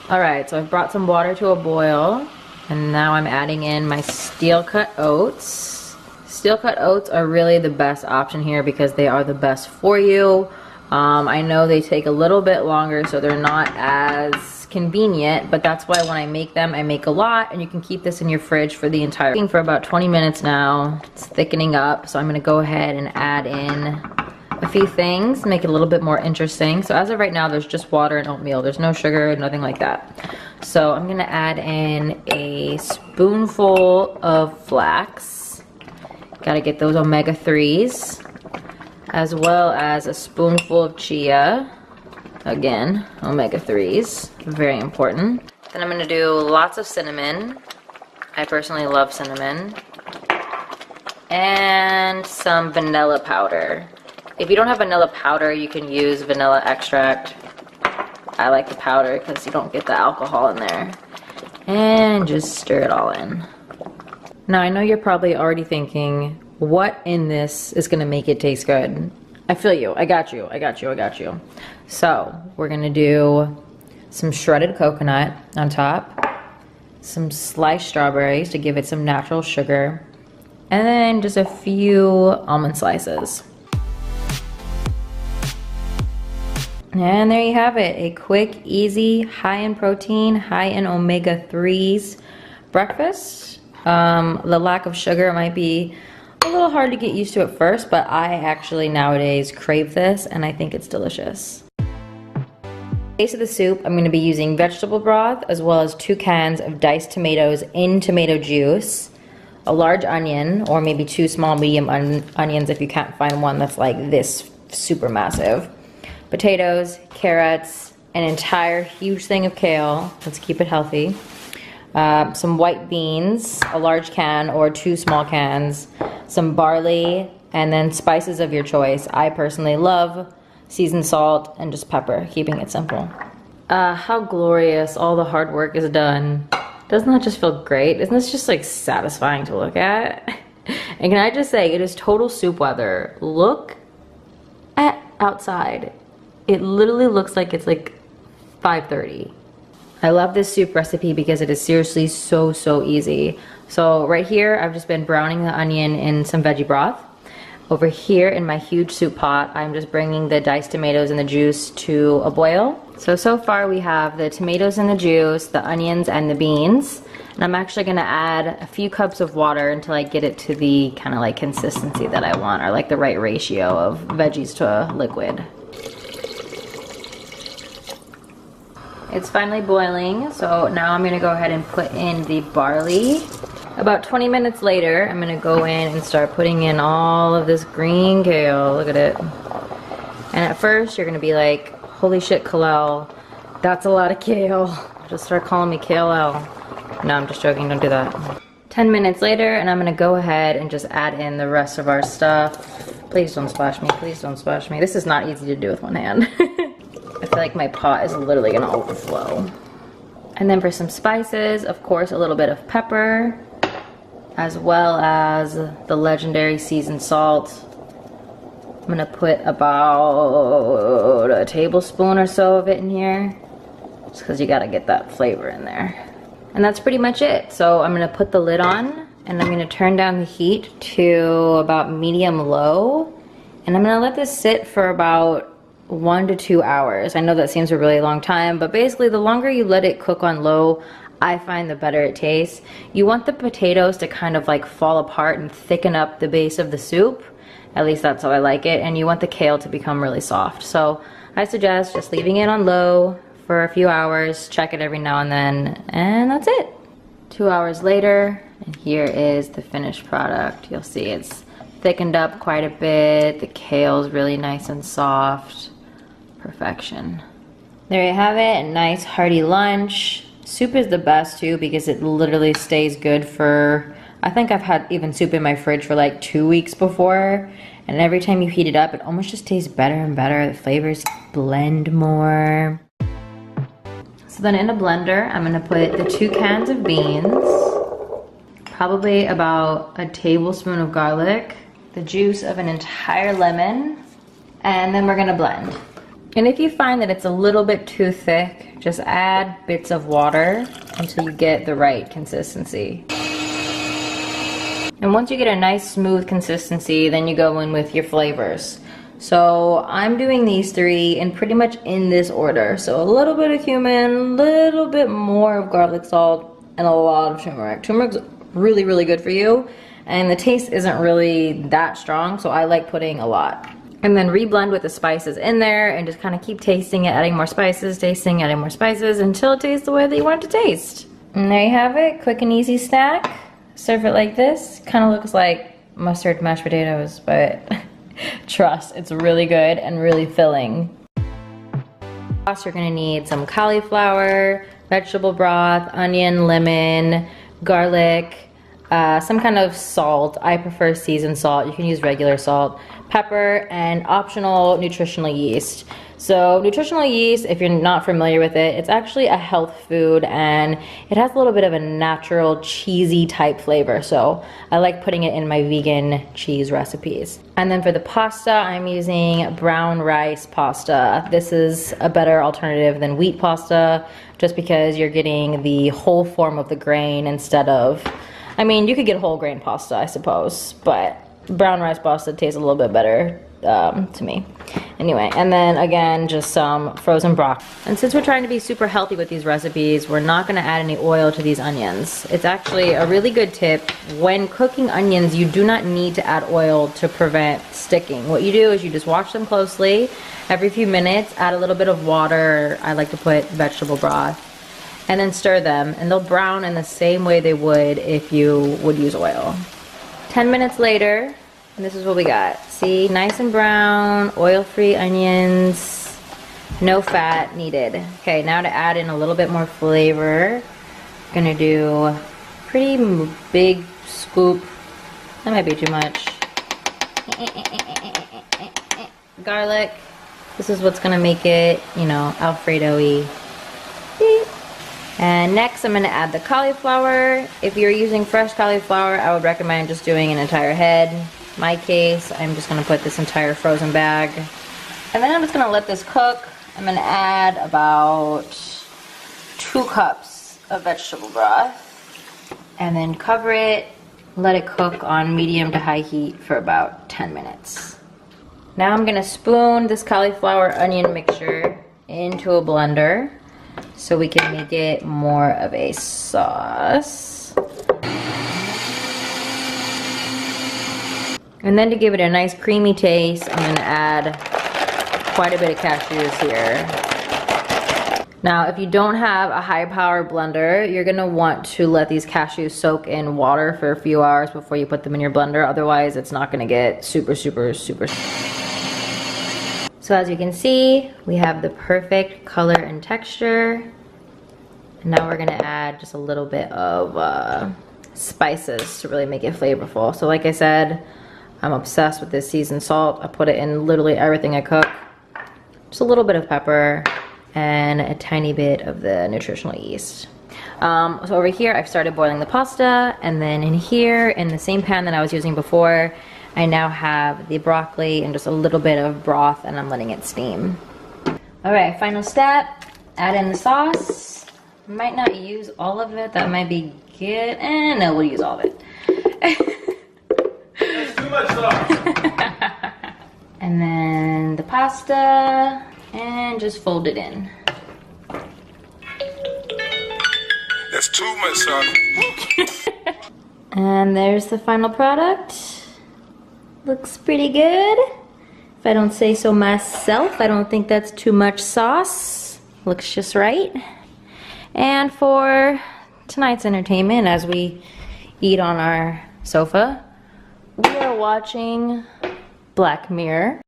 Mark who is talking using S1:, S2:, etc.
S1: All right, so I've brought some water to a boil, and now I'm adding in my steel cut oats. Steel cut oats are really the best option here because they are the best for you. I know they take a little bit longer, so they're not as convenient, but that's why when I make them, I make a lot, and you can keep this in your fridge for the entire for about 20 minutes now. It's thickening up, so I'm gonna go ahead and add in a few things, make it a little bit more interesting. So as of right now, there's just water and oatmeal. There's no sugar, nothing like that. So I'm gonna add in a spoonful of flax. Gotta get those omega-3s, as well as a spoonful of chia. Again, omega-3s, very important. Then I'm gonna do lots of cinnamon. I personally love cinnamon. And some vanilla powder. If you don't have vanilla powder, you can use vanilla extract. I like the powder because you don't get the alcohol in there. And just stir it all in. Now I know you're probably already thinking, what in this is gonna make it taste good? I feel you, I got you, I got you, I got you. So we're gonna do some shredded coconut on top, some sliced strawberries to give it some natural sugar, and then just a few almond slices. And there you have it, a quick, easy, high in protein, high in omega-3s breakfast. The lack of sugar might be a little hard to get used to at first, but I actually nowadays crave this and I think it's delicious. Base of the soup, I'm gonna be using vegetable broth as well as 2 cans of diced tomatoes in tomato juice, a large onion, or maybe 2 small medium onions if you can't find one that's like this super massive. Potatoes, carrots, an entire huge thing of kale. Let's keep it healthy. Some white beans, a large can or 2 small cans, some barley, and then spices of your choice. I personally love seasoned salt and just pepper, keeping it simple. How glorious all the hard work is done. Doesn't that just feel great? Isn't this just like satisfying to look at? And can I just say, it is total soup weather. Look at outside. It literally looks like it's like 5:30. I love this soup recipe because it is seriously so easy. So right here, I've just been browning the onion in some veggie broth. Over here in my huge soup pot, I'm just bringing the diced tomatoes and the juice to a boil. So far we have the tomatoes and the juice, the onions and the beans. And I'm actually gonna add a few cups of water until I get it to the kind of like consistency that I want, or like the right ratio of veggies to liquid. It's finally boiling, so now I'm gonna go ahead and put in the barley. About 20 minutes later, I'm gonna go in and start putting in all of this green kale. Look at it. And at first, you're gonna be like, holy shit, Kalel, that's a lot of kale. Just start calling me KLL. No, I'm just joking, don't do that. 10 minutes later, and I'm gonna go ahead and just add in the rest of our stuff. Please don't splash me, please don't splash me. This is not easy to do with one hand. I feel like my pot is literally gonna overflow. And then for some spices, of course, a little bit of pepper, as well as the legendary seasoned salt. I'm gonna put about a tablespoon or so of it in here, just because you gotta get that flavor in there. And that's pretty much it. So I'm gonna put the lid on, and I'm gonna turn down the heat to about medium-low, and I'm gonna let this sit for about 1 to 2 hours. I know that seems a really long time, but basically the longer you let it cook on low, I find the better it tastes. You want the potatoes to kind of like fall apart and thicken up the base of the soup. At least that's how I like it. And you want the kale to become really soft. So I suggest just leaving it on low for a few hours, check it every now and then, and that's it. 2 hours later, and here is the finished product. You'll see it's thickened up quite a bit. The kale's really nice and soft. Perfection. There you have it, a nice hearty lunch. Soup is the best too because it literally stays good for, I think I've had even soup in my fridge for like 2 weeks before, and every time you heat it up, it almost just tastes better and better. The flavors blend more. So then in a blender, I'm gonna put the 2 cans of beans, probably about a tablespoon of garlic, the juice of an entire lemon, and then we're gonna blend. And if you find that it's a little bit too thick, just add bits of water until you get the right consistency. And once you get a nice smooth consistency, then you go in with your flavors. So I'm doing these three and pretty much in this order. So a little bit of cumin, a little bit more of garlic salt, and a lot of turmeric. Turmeric's really, really good for you. And the taste isn't really that strong, so I like putting a lot. And then reblend with the spices in there and just kind of keep tasting it, adding more spices, tasting, adding more spices until it tastes the way that you want it to taste. And there you have it, quick and easy snack. Serve it like this. Kind of looks like mustard mashed potatoes, but trust, it's really good and really filling. You're gonna need some cauliflower, vegetable broth, onion, lemon, garlic, some kind of salt. I prefer seasoned salt. You can use regular salt, pepper, and optional nutritional yeast. So nutritional yeast, if you're not familiar with it, it's actually a health food and it has a little bit of a natural cheesy type flavor. So I like putting it in my vegan cheese recipes. And then for the pasta, I'm using brown rice pasta. This is a better alternative than wheat pasta just because you're getting the whole form of the grain instead of, I mean, you could get whole grain pasta, I suppose, but brown rice pasta tastes a little bit better to me. Anyway, and then again, just some frozen broccoli. And since we're trying to be super healthy with these recipes, we're not gonna add any oil to these onions. It's actually a really good tip. When cooking onions, you do not need to add oil to prevent sticking. What you do is you just wash them closely. Every few minutes, add a little bit of water. I like to put vegetable broth. And then stir them, and they'll brown in the same way they would if you would use oil. 10 minutes later, and this is what we got. See, nice and brown, oil-free onions, no fat needed. Okay, now to add in a little bit more flavor, I'm gonna do a pretty big scoop. That might be too much. Garlic. This is what's gonna make it, you know, Alfredo-y. And next I'm going to add the cauliflower. If you're using fresh cauliflower, I would recommend just doing an entire head. In my case, I'm just going to put this entire frozen bag. And then I'm just going to let this cook. I'm going to add about 2 cups of vegetable broth. And then cover it, let it cook on medium to high heat for about 10 minutes. Now I'm going to spoon this cauliflower onion mixture into a blender, so we can make it more of a sauce. And then to give it a nice creamy taste, I'm going to add quite a bit of cashews here. Now, if you don't have a high power blender, you're going to want to let these cashews soak in water for a few hours before you put them in your blender. Otherwise, it's not going to get super. So as you can see, we have the perfect color and texture. And now we're gonna add just a little bit of spices to really make it flavorful. So like I said, I'm obsessed with this seasoned salt. I put it in literally everything I cook. Just a little bit of pepper and a tiny bit of the nutritional yeast. So over here, I've started boiling the pasta, and then in here, in the same pan that I was using before, I now have the broccoli and just a little bit of broth, and I'm letting it steam. All right, final step, add in the sauce. Might not use all of it, that might be good. No, we'll use all of it.
S2: That's too much sauce.
S1: And then the pasta, and just fold it in.
S2: That's too much sauce.
S1: And there's the final product. Looks pretty good. If I don't say so myself, I don't think that's too much sauce. Looks just right. And for tonight's entertainment, as we eat on our sofa, we are watching Black Mirror.